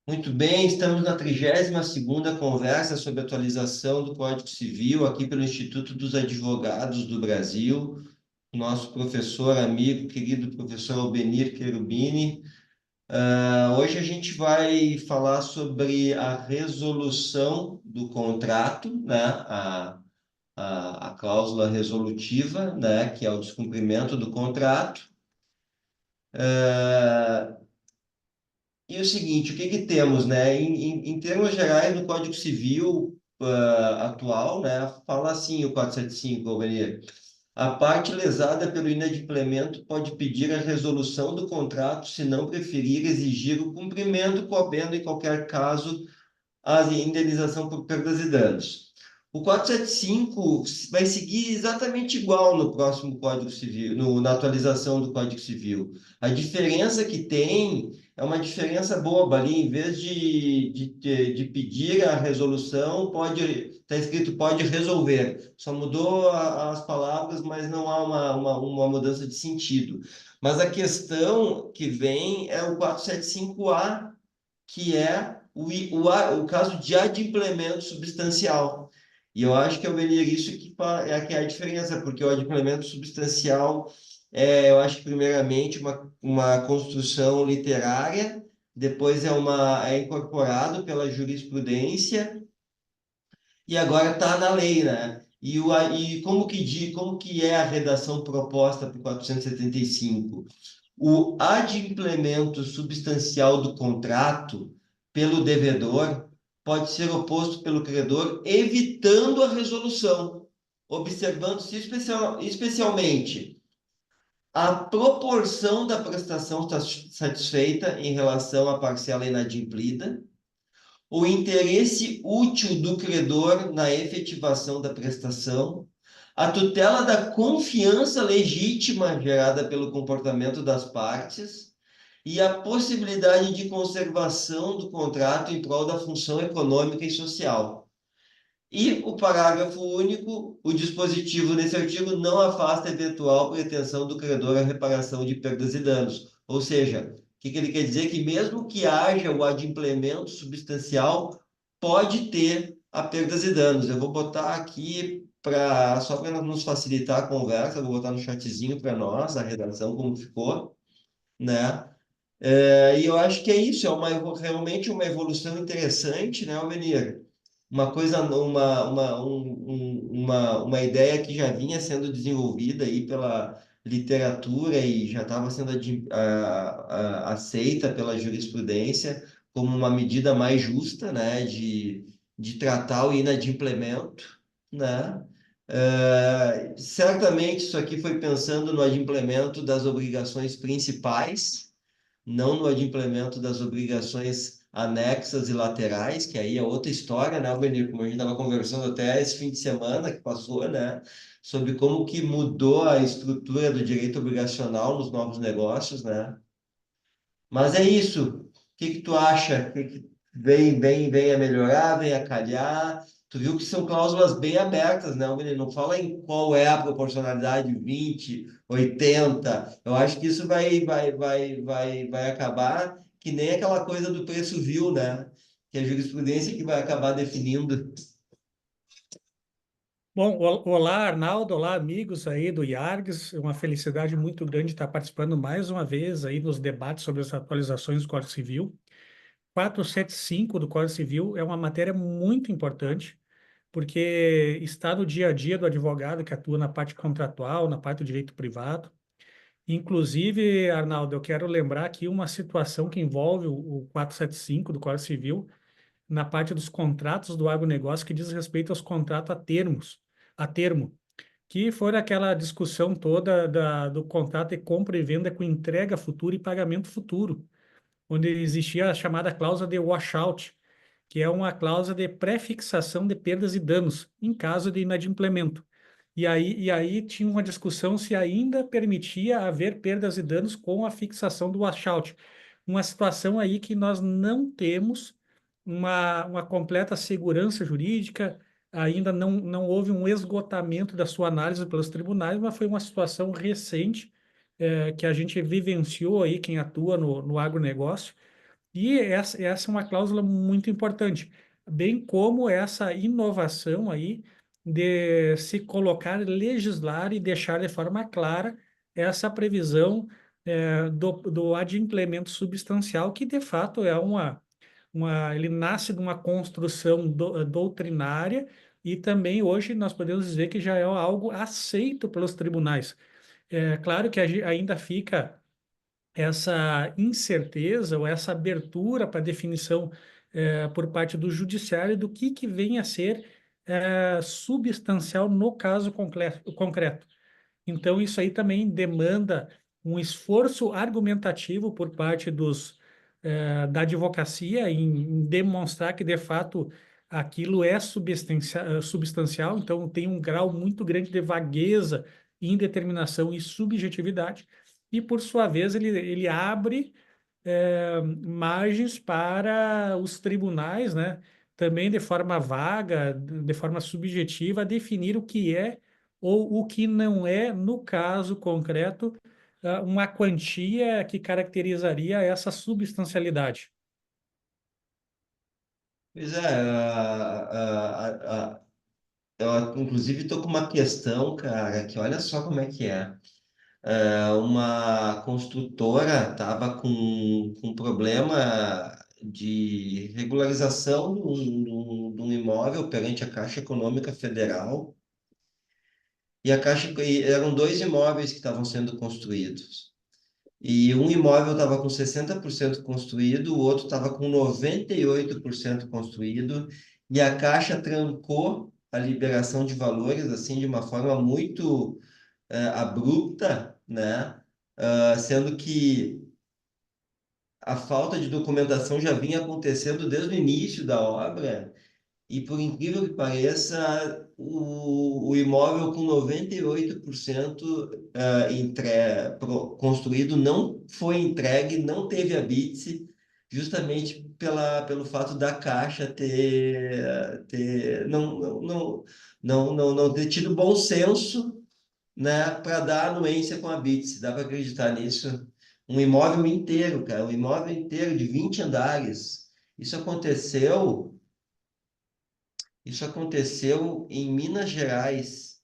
Muito bem, estamos na 32ª conversa sobre atualização do Código Civil, aqui pelo Instituto dos Advogados do Brasil, nosso professor, amigo, querido professor Albenir Cherubini. Hoje a gente vai falar sobre a resolução do contrato, né? A cláusula resolutiva, né? Que é o descumprimento do contrato. E o seguinte, o que que temos, né? Em termos gerais, no Código Civil atual, né, fala assim o 475, Albanir. A parte lesada pelo inadimplemento pode pedir a resolução do contrato se não preferir exigir o cumprimento, coabendo em qualquer caso a indenização por perdas e danos. O 475 vai seguir exatamente igual no próximo Código Civil, na atualização do Código Civil. A diferença que tem é uma diferença boba ali, em vez de pedir a resolução, pode, está escrito pode resolver. Só mudou as palavras, mas não há uma mudança de sentido. Mas a questão que vem é o 475A, que é o caso de adimplemento substancial. E eu acho que é o isso que é a diferença, porque o adimplemento substancial eu acho que primeiramente uma construção literária, depois é incorporado pela jurisprudência e agora está na lei, né? E como que é a redação proposta para o 475? O adimplemento substancial do contrato pelo devedor pode ser oposto pelo credor, evitando a resolução, observando-se especialmente a proporção da prestação satisfeita em relação à parcela inadimplida, o interesse útil do credor na efetivação da prestação, a tutela da confiança legítima gerada pelo comportamento das partes e a possibilidade de conservação do contrato em prol da função econômica e social. E o parágrafo único, o dispositivo nesse artigo não afasta eventual pretensão do credor à reparação de perdas e danos. Ou seja, o que ele quer dizer? Que mesmo que haja o adimplemento substancial, pode ter a perdas e danos. Eu vou botar aqui só para nos facilitar a conversa, vou botar no chatzinho para nós a redação como ficou, né? E eu acho que é isso, realmente uma evolução interessante, né, Almenir? Uma coisa, uma ideia que já vinha sendo desenvolvida aí pela literatura e já estava sendo aceita pela jurisprudência como uma medida mais justa, né, de tratar o inadimplemento, né? Certamente isso aqui foi pensando no adimplemento das obrigações principais, não no adimplemento das obrigações anexas e laterais, que aí é outra história, né, Albenir? Como a gente estava conversando até esse fim de semana que passou, né, sobre como que mudou a estrutura do direito obrigacional nos novos negócios, né? Mas é isso. O que que tu acha? O que que vem a melhorar, vem a calhar? Tu viu que são cláusulas bem abertas, né? Ele não fala em qual é a proporcionalidade 20, 80. Eu acho que isso vai acabar que nem aquela coisa do preço vil, né? Que é a jurisprudência que vai acabar definindo. Bom, olá Arnaldo, olá amigos aí do IARGS, é uma felicidade muito grande estar participando mais uma vez aí nos debates sobre as atualizações do Código Civil. 475 do Código Civil é uma matéria muito importante, porque está no dia a dia do advogado que atua na parte contratual, na parte do direito privado. Inclusive, Arnaldo, eu quero lembrar aqui uma situação que envolve o 475 do Código Civil, na parte dos contratos do agronegócio que diz respeito aos contratos a termo, que foi aquela discussão toda do contrato de compra e venda com entrega futura e pagamento futuro, onde existia a chamada cláusula de washout, que é uma cláusula de pré-fixação de perdas e danos em caso de inadimplemento. E aí tinha uma discussão se ainda permitia haver perdas e danos com a fixação do washout. Uma situação aí que nós não temos uma completa segurança jurídica, ainda não houve um esgotamento da sua análise pelos tribunais, mas foi uma situação recente que a gente vivenciou aí, quem atua no agronegócio, E essa é uma cláusula muito importante, bem como essa inovação aí de se colocar, legislar e deixar de forma clara essa previsão do adimplemento substancial, que de fato é ele nasce de uma construção doutrinária e também hoje nós podemos dizer que já é algo aceito pelos tribunais. É claro que ainda fica essa incerteza ou essa abertura para definição por parte do judiciário do que vem a ser substancial no caso concreto. Então, isso aí também demanda um esforço argumentativo por parte da advocacia em demonstrar que, de fato, aquilo é substancial, então tem um grau muito grande de vagueza, indeterminação e subjetividade. E, por sua vez, ele abre margens para os tribunais, né, também de forma vaga, de forma subjetiva, definir o que é ou o que não é, no caso concreto, uma quantia que caracterizaria essa substancialidade. Pois é, eu inclusive estou com uma questão, cara, que olha só como é que é. Uma construtora estava com um problema de regularização de um imóvel perante a Caixa Econômica Federal, e eram dois imóveis que estavam sendo construídos. E um imóvel estava com 60% construído, o outro estava com 98% construído, e a Caixa trancou a liberação de valores assim de uma forma muito abrupta, né? Sendo que a falta de documentação já vinha acontecendo desde o início da obra, e por incrível que pareça, o imóvel com 98% construído não foi entregue, não teve a BITS, justamente pelo fato da Caixa não ter tido bom senso, né, para dar anuência com a Bits. Dá para acreditar nisso? Um imóvel inteiro, cara, um imóvel inteiro de 20 andares. Isso aconteceu, isso aconteceu em Minas Gerais.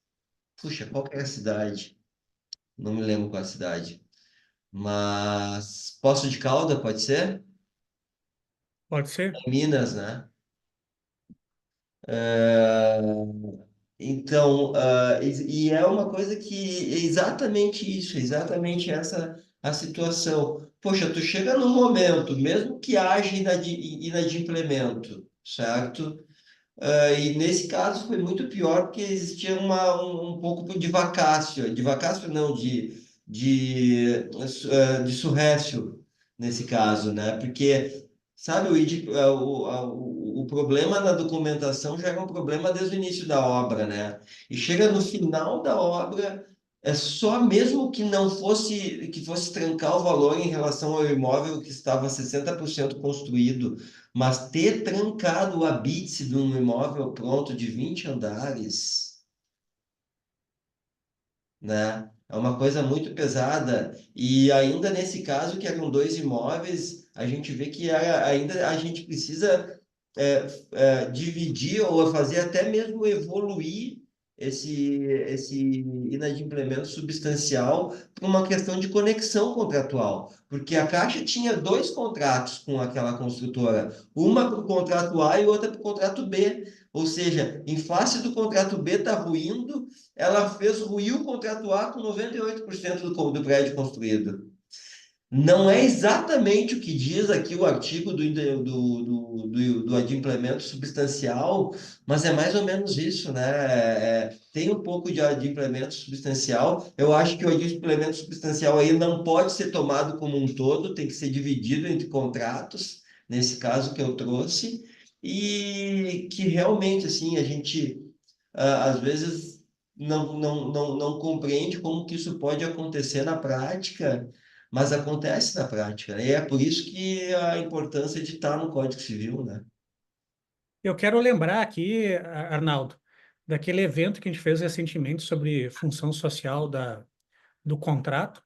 Puxa, qual que era a cidade? Não me lembro qual a cidade. Mas Poço de Calda, pode ser? Pode ser? Em Minas, né? É, Então, e é uma coisa que é exatamente isso, exatamente essa a situação. Poxa, tu chega num momento, mesmo que haja inadimplemento, certo? E nesse caso foi muito pior porque existia um pouco de vacácio não, de surrécio nesse caso, né? Porque, sabe, o problema na documentação já era um problema desde o início da obra, né? E chega no final da obra, é só mesmo que fosse trancar o valor em relação ao imóvel que estava 60% construído, mas ter trancado o habite de um imóvel pronto de 20 andares, né? É uma coisa muito pesada. E ainda nesse caso, que eram dois imóveis, a gente vê que ainda a gente precisa dividir ou fazer até mesmo evoluir esse inadimplemento substancial para uma questão de conexão contratual. Porque a Caixa tinha dois contratos com aquela construtora, uma para o contrato A e outra para o contrato B. Ou seja, em face do contrato B está ruindo, ela fez ruir o contrato A com 98% do prédio construído. Não é exatamente o que diz aqui o artigo do adimplemento substancial, mas é mais ou menos isso, né? Tem um pouco de adimplemento substancial. Eu acho que o adimplemento substancial aí não pode ser tomado como um todo, tem que ser dividido entre contratos, nesse caso que eu trouxe, e que realmente, assim, a gente às vezes não compreende como que isso pode acontecer na prática, mas acontece na prática, né? E é por isso que a importância de estar no Código Civil, né? Eu quero lembrar aqui, Arnaldo, daquele evento que a gente fez recentemente sobre função social do contrato,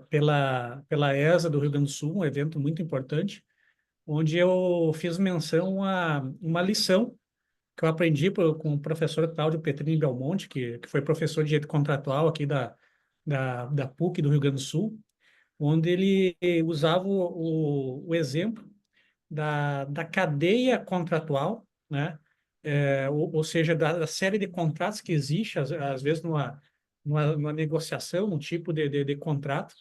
pela ESA do Rio Grande do Sul, um evento muito importante, onde eu fiz menção a uma lição que eu aprendi com o professor Cláudio Petrini Belmonte, que foi professor de direito contratual aqui da PUC do Rio Grande do Sul, onde ele usava o exemplo da cadeia contratual, né? Ou seja, da série de contratos que existe, às vezes, numa negociação, um tipo de contrato,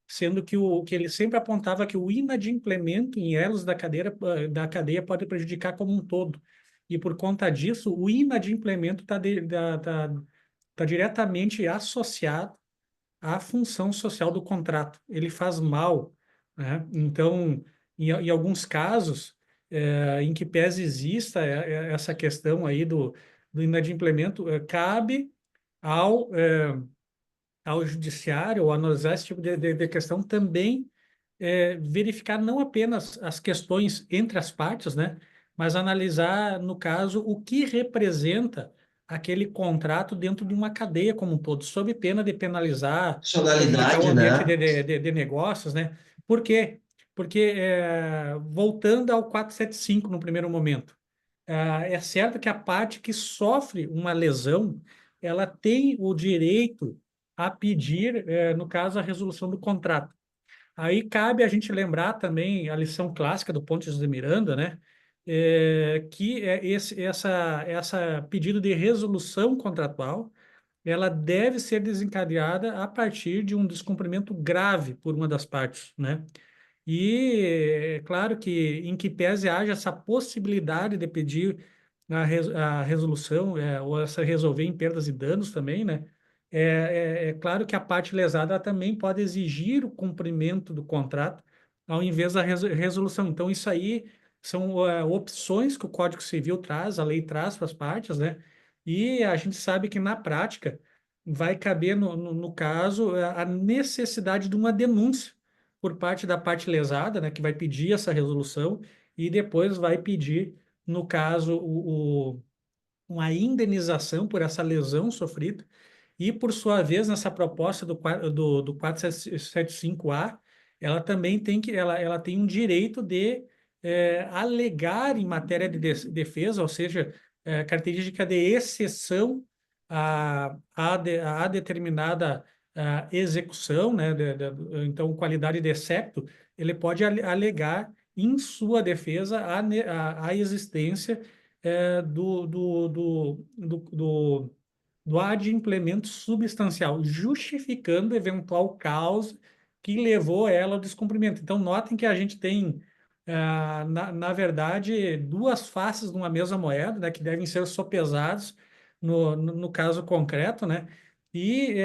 sendo que ele sempre apontava que o inadimplemento em elos da cadeia pode prejudicar como um todo. E por conta disso, o inadimplemento tá diretamente associado à função social do contrato. Ele faz mal, né? Então, em alguns casos, em que pese exista essa questão aí do inadimplemento, cabe ao, ao judiciário, ou analisar esse tipo de questão, também verificar não apenas as questões entre as partes, né, mas analisar, no caso, o que representa aquele contrato dentro de uma cadeia como um todo, sob pena de penalizar, prejudicar o Personalidade, ambiente né? de negócios, né? Por quê? Porque, voltando ao 475 no primeiro momento, é certo que a parte que sofre uma lesão, ela tem o direito a pedir, no caso, a resolução do contrato. Aí cabe a gente lembrar também a lição clássica do Pontes de Miranda, né? Que essa pedido de resolução contratual, ela deve ser desencadeada a partir de um descumprimento grave por uma das partes, né? E é claro que, em que pese haja essa possibilidade de pedir a resolução, ou essa resolver em perdas e danos também, né? É claro que a parte lesada ela também pode exigir o cumprimento do contrato ao invés da resolução. Então, isso aí são opções que o Código Civil traz, a lei traz para as partes, né? E a gente sabe que, na prática, vai caber, no caso, a necessidade de uma denúncia por parte da parte lesada, né, que vai pedir essa resolução e depois vai pedir, no caso, uma indenização por essa lesão sofrida. E, por sua vez, nessa proposta do 475A, ela também ela tem um direito de alegar em matéria de defesa, ou seja, característica de exceção a determinada execução, né? Então, qualidade de excepto, ele pode alegar em sua defesa a existência do adimplemento substancial, justificando eventual causa que levou ela ao descumprimento. Então, notem que a gente tem, na verdade, duas faces de uma mesma moeda, né, que devem ser sopesados no caso concreto, né? E,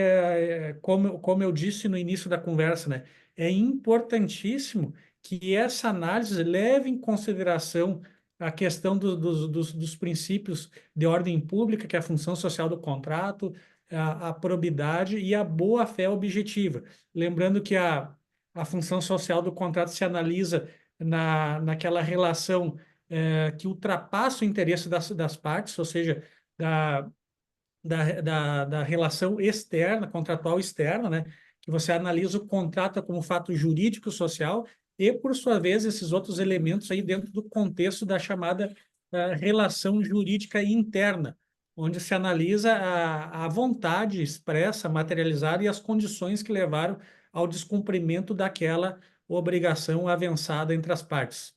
como eu disse no início da conversa, né, é importantíssimo que essa análise leve em consideração a questão dos princípios de ordem pública, que é a função social do contrato, a probidade e a boa-fé objetiva. Lembrando que a função social do contrato se analisa naquela relação que ultrapassa o interesse das partes, ou seja, da, da relação externa, contratual externa, né? Que você analisa o contrato como fato jurídico social e, por sua vez, esses outros elementos aí dentro do contexto da chamada relação jurídica interna, onde se analisa a vontade expressa, materializada e as condições que levaram ao descumprimento daquela obrigação avançada entre as partes.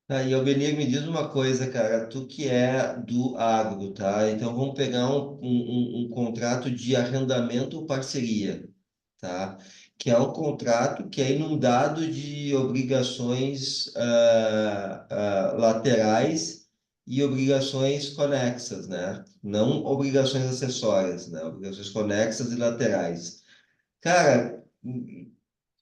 Aí, Albeni, me diz uma coisa, cara, tu que é do agro, tá? Então vamos pegar um contrato de arrendamento ou parceria, tá? Que é um contrato que é inundado de obrigações laterais e obrigações conexas, né? Não obrigações acessórias, né? Obrigações conexas e laterais. Cara,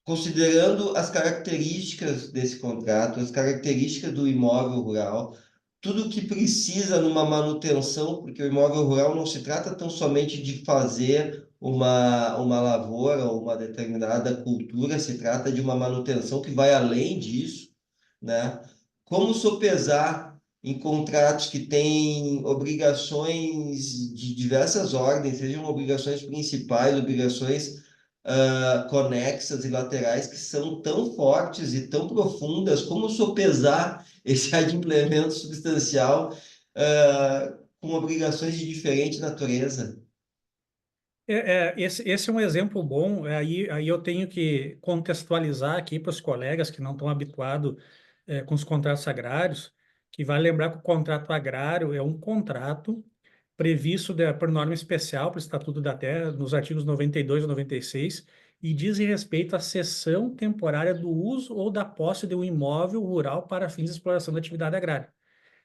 considerando as características desse contrato, as características do imóvel rural, tudo que precisa numa manutenção, porque o imóvel rural não se trata tão somente de fazer uma lavoura ou uma determinada cultura, se trata de uma manutenção que vai além disso, né? Como sopesar em contratos que têm obrigações de diversas ordens, sejam obrigações principais, obrigações conexas e laterais que são tão fortes e tão profundas, como sopesar esse adimplemento substancial com obrigações de diferente natureza? Esse é um exemplo bom. Aí eu tenho que contextualizar aqui para os colegas que não estão habituados com os contratos agrários, que vai lembrar que o contrato agrário é um contrato previsto por norma especial para o Estatuto da Terra, nos artigos 92 e 96, e diz respeito à cessão temporária do uso ou da posse de um imóvel rural para fins de exploração da atividade agrária.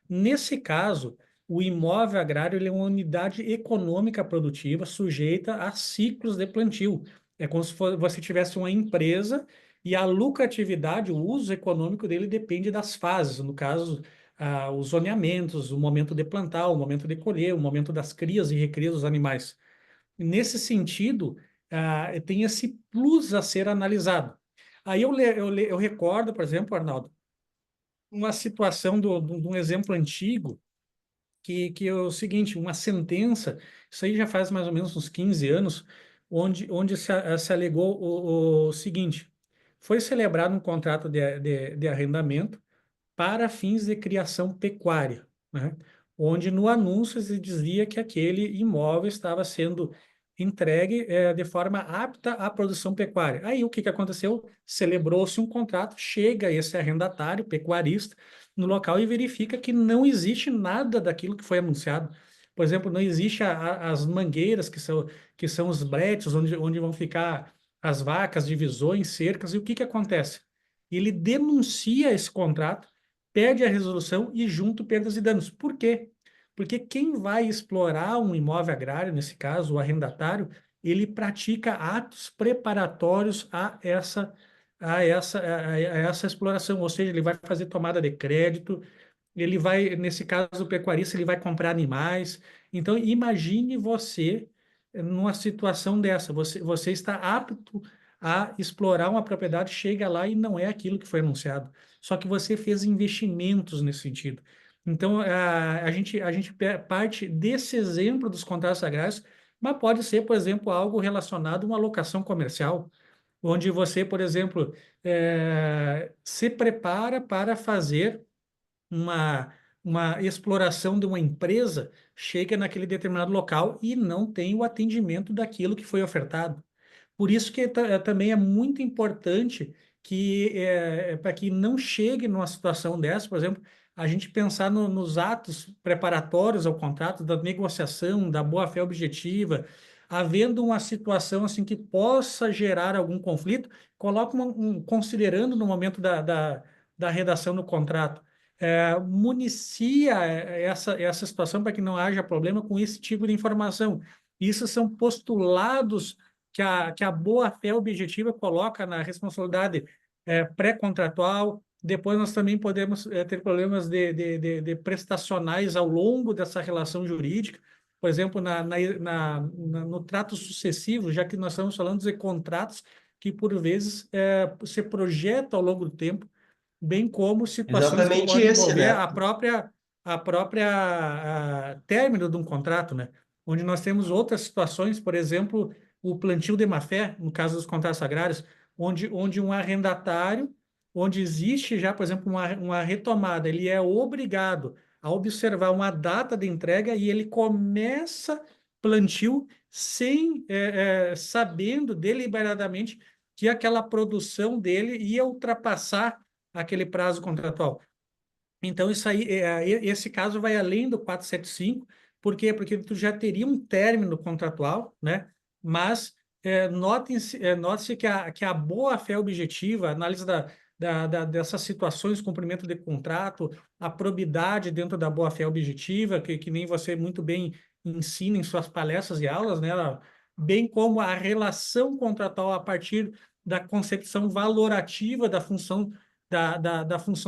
Nesse caso, o imóvel agrário ele é uma unidade econômica produtiva sujeita a ciclos de plantio. É como se você tivesse uma empresa e a lucratividade, o uso econômico dele depende das fases. No caso, os zoneamentos, o momento de plantar, o momento de colher, o momento das crias e recrias dos animais. Nesse sentido, tem esse plus a ser analisado. Aí eu recordo, por exemplo, Arnaldo, uma situação de um exemplo antigo que é o seguinte, uma sentença, isso aí já faz mais ou menos uns 15 anos, onde se alegou o seguinte, foi celebrado um contrato de arrendamento para fins de criação pecuária, né? Onde no anúncio se dizia que aquele imóvel estava sendo entregue de forma apta à produção pecuária. Aí o que aconteceu? Celebrou-se um contrato, chega esse arrendatário, pecuarista, no local e verifica que não existe nada daquilo que foi anunciado. Por exemplo, não existe as mangueiras, que são os bretes, onde vão ficar as vacas, divisões, cercas, e o que acontece? Ele denuncia esse contrato, pede a resolução e junto perdas e danos. Por quê? Porque quem vai explorar um imóvel agrário, nesse caso, o arrendatário, ele pratica atos preparatórios a essa exploração, ou seja, ele vai fazer tomada de crédito, ele vai, nesse caso, o pecuarista, ele vai comprar animais. Então, imagine você numa situação dessa, você está apto a explorar uma propriedade, chega lá e não é aquilo que foi anunciado. Só que você fez investimentos nesse sentido. Então, a gente parte desse exemplo dos contratos agrários, mas pode ser, por exemplo, algo relacionado a uma locação comercial, onde você, por exemplo, se prepara para fazer uma, uma exploração de uma empresa, chega naquele determinado local e não tem o atendimento daquilo que foi ofertado. Por isso que também é muito importante que, para que não chegue numa situação dessa, por exemplo, a gente pensar nos atos preparatórios ao contrato, da negociação, da boa-fé objetiva, havendo uma situação assim que possa gerar algum conflito, coloca considerando no momento da redação do contrato, municia essa situação para que não haja problema com esse tipo de informação. Isso são postulados que a boa-fé objetiva coloca na responsabilidade pré-contratual. Depois nós também podemos ter problemas de prestacionais ao longo dessa relação jurídica. Por exemplo, no trato sucessivo, já que nós estamos falando de contratos que, por vezes, se projetam ao longo do tempo, bem como situações que Exatamente podem esse, envolver né? a término de um contrato, né? Onde nós temos outras situações, por exemplo, o plantio de má-fé, no caso dos contratos agrários, onde um arrendatário, onde existe já, por exemplo, uma retomada, ele é obrigado a observar uma data de entrega e ele começa plantio sem sabendo deliberadamente que aquela produção dele ia ultrapassar aquele prazo contratual. Então, isso aí, esse caso vai além do 475. Por quê? Porque tu já teria um término contratual, né? Mas note-se que a boa-fé objetiva, a análise dessas situações, cumprimento de contrato, a probidade dentro da boa-fé objetiva, que nem você muito bem ensina em suas palestras e aulas, né? Bem como a relação contratual a partir da concepção valorativa da função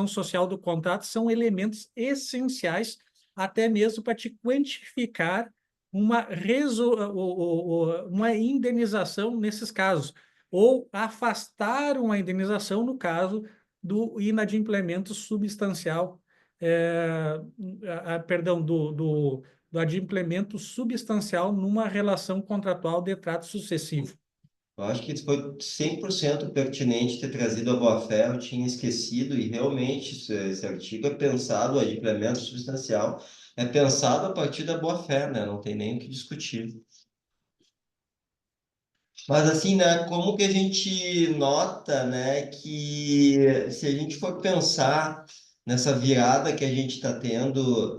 social do contrato são elementos essenciais até mesmo para te quantificar uma indenização nesses casos, ou afastar uma indenização no caso do inadimplemento substancial, perdão, do adimplemento substancial numa relação contratual de trato sucessivo. Eu acho que foi 100% pertinente ter trazido a boa-fé, eu tinha esquecido, e realmente esse artigo é pensado, o adimplemento substancial é pensado a partir da boa-fé, né? Não tem nem o que discutir. Mas assim, né, como que a gente nota, né, que se a gente for pensar nessa virada que a gente está tendo,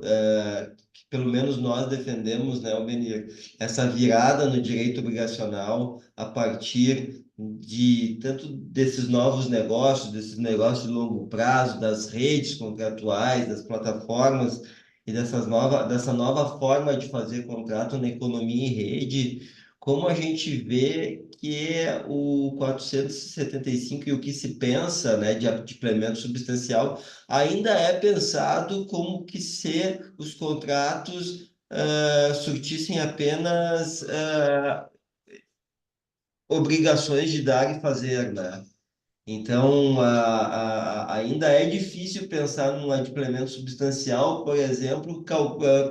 que pelo menos nós defendemos, né, Albenir, essa virada no direito obrigacional a partir de tanto desses negócios de longo prazo, das redes contratuais, das plataformas e dessa nova forma de fazer contrato na economia em rede, como a gente vê que o 475 e o que se pensa, né, de adimplemento substancial ainda é pensado como que se os contratos surtissem apenas obrigações de dar e fazer, né? Então, ainda é difícil pensar num adimplemento substancial, por exemplo,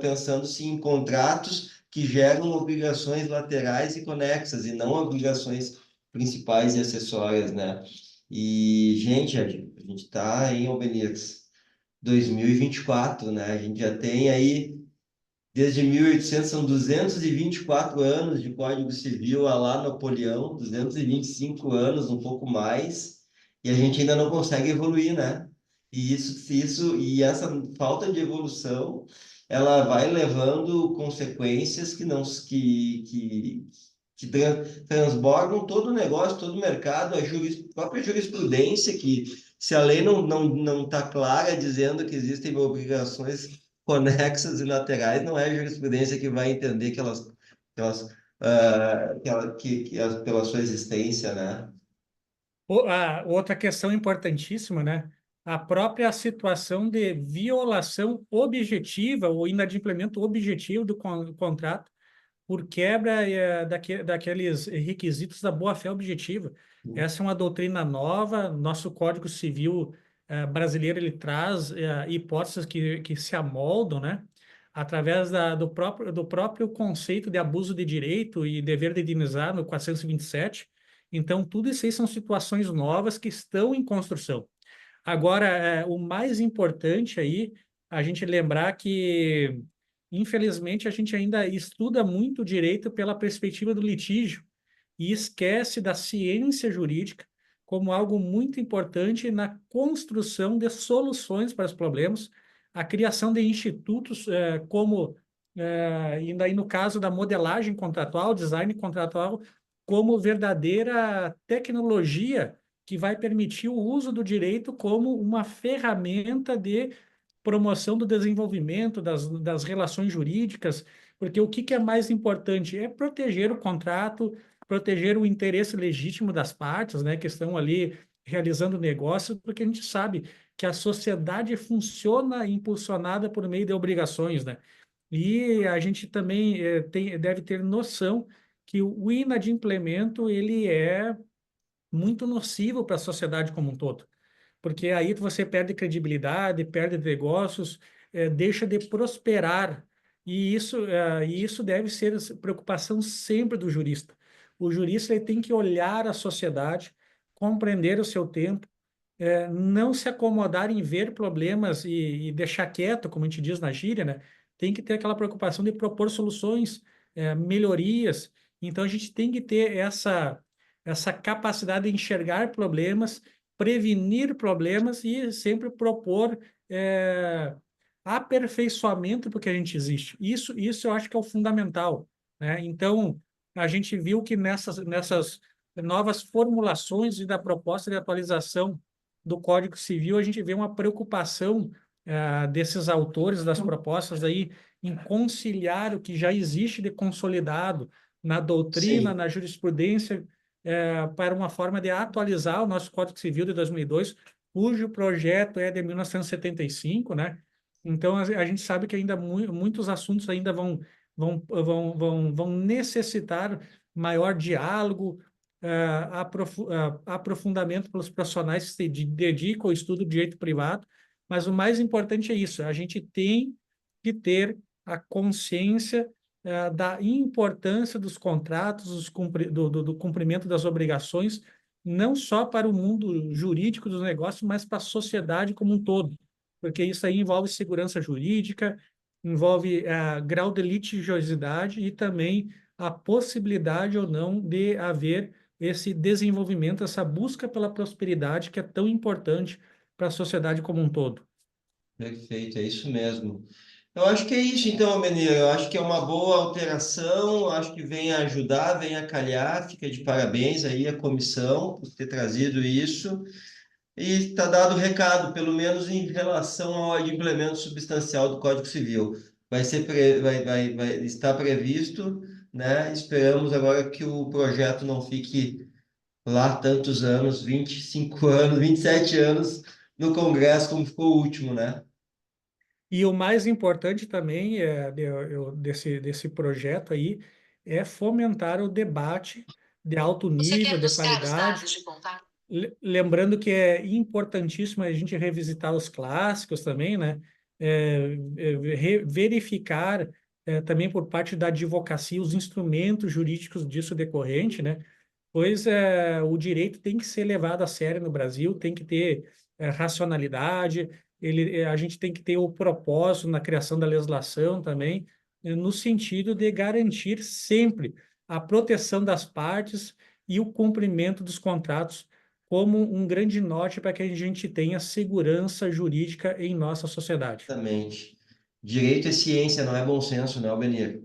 pensando-se em contratos que geram obrigações laterais e conexas, e não obrigações principais e acessórias, né? E, gente, a gente está em Albenix 2024, né? A gente já tem aí desde 1800, são 224 anos de Código Civil a lá Napoleão, 225 anos, um pouco mais, e a gente ainda não consegue evoluir, né? E essa falta de evolução, ela vai levando consequências que não que transbordam todo o negócio, todo o mercado, própria jurisprudência, que se a lei não está clara dizendo que existem obrigações conexas e laterais, não é a jurisprudência que vai entender pela sua existência, né? Outra questão importantíssima, né? A própria situação de violação objetiva ou inadimplemento objetivo do contrato por quebra daqueles requisitos da boa-fé objetiva. Essa é uma doutrina nova, nosso Código Civil brasileiro ele traz hipóteses que se amoldam, né? Através do próprio conceito de abuso de direito e dever de indenizar no 427. Então, tudo isso aí são situações novas que estão em construção. Agora, o mais importante aí, a gente lembrar que, infelizmente, a gente ainda estuda muito direito pela perspectiva do litígio e esquece da ciência jurídica como algo muito importante na construção de soluções para os problemas, a criação de institutos como, ainda aí no caso da modelagem contratual, design contratual, como verdadeira tecnologia que vai permitir o uso do direito como uma ferramenta de promoção do desenvolvimento das relações jurídicas, porque o que é mais importante é proteger o contrato, proteger o interesse legítimo das partes, né, que estão ali realizando negócio, porque a gente sabe que a sociedade funciona impulsionada por meio de obrigações, né? E a gente também deve ter noção que o inadimplemento ele é muito nocivo para a sociedade como um todo, porque aí você perde credibilidade, perde negócios, deixa de prosperar, e isso deve ser preocupação sempre do jurista. O jurista ele tem que olhar a sociedade, compreender o seu tempo, não se acomodar em ver problemas e deixar quieto, como a gente diz na gíria, né? Tem que ter aquela preocupação de propor soluções, melhorias. Então, a gente tem que ter essa capacidade de enxergar problemas, prevenir problemas e sempre propor aperfeiçoamento porque a gente existe. Isso eu acho que é o fundamental, né? Então, a gente viu que nessas novas formulações e da proposta de atualização do Código Civil, a gente vê uma preocupação desses autores das propostas aí em conciliar o que já existe de consolidado na doutrina, Sim. na jurisprudência, para uma forma de atualizar o nosso Código Civil de 2002, cujo projeto é de 1975, né? Então, a gente sabe que ainda muitos assuntos ainda vão necessitar maior diálogo, aprofundamento pelos profissionais que se dedicam ao estudo do direito privado, mas o mais importante é isso, a gente tem que ter a consciência da importância dos contratos, do cumprimento das obrigações, não só para o mundo jurídico dos negócios, mas para a sociedade como um todo, porque isso aí envolve segurança jurídica, envolve grau de litigiosidade e também a possibilidade ou não de haver esse desenvolvimento, essa busca pela prosperidade que é tão importante para a sociedade como um todo. Perfeito, é isso mesmo. Eu acho que é isso, então, Menino. Eu acho que é uma boa alteração, eu acho que vem a ajudar, vem a calhar. Fica de parabéns aí a comissão por ter trazido isso. E está dado o recado, pelo menos em relação ao implemento substancial do Código Civil. Vai estar previsto, né? Esperamos agora que o projeto não fique lá tantos anos, 25 anos, 27 anos no Congresso, como ficou o último, né? E o mais importante também desse projeto aí é fomentar o debate de alto Você nível, quer de buscar os qualidade. dados de contato? Lembrando que é importantíssimo a gente revisitar os clássicos também, né? Verificar também por parte da advocacia os instrumentos jurídicos disso decorrente, né? Pois o direito tem que ser levado a sério no Brasil, tem que ter racionalidade, a gente tem que ter o propósito na criação da legislação também, no sentido de garantir sempre a proteção das partes e o cumprimento dos contratos como um grande norte para que a gente tenha segurança jurídica em nossa sociedade. Exatamente. Direito é ciência, não é bom senso, né, Albenir?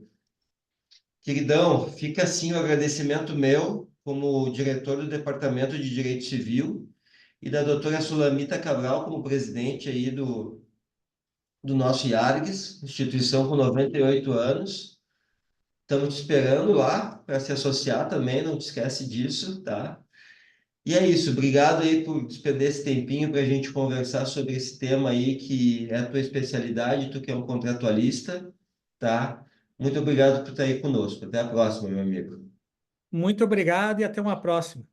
Queridão, fica assim o agradecimento meu como diretor do Departamento de Direito Civil e da doutora Sulamita Cabral como presidente aí do nosso IARGS, instituição com 98 anos. Estamos te esperando lá para se associar também, não te esquece disso, tá? E é isso, obrigado aí por despender esse tempinho para a gente conversar sobre esse tema aí que é a tua especialidade, tu que é um contratualista, tá? Muito obrigado por estar aí conosco. Até a próxima, meu amigo. Muito obrigado e até uma próxima.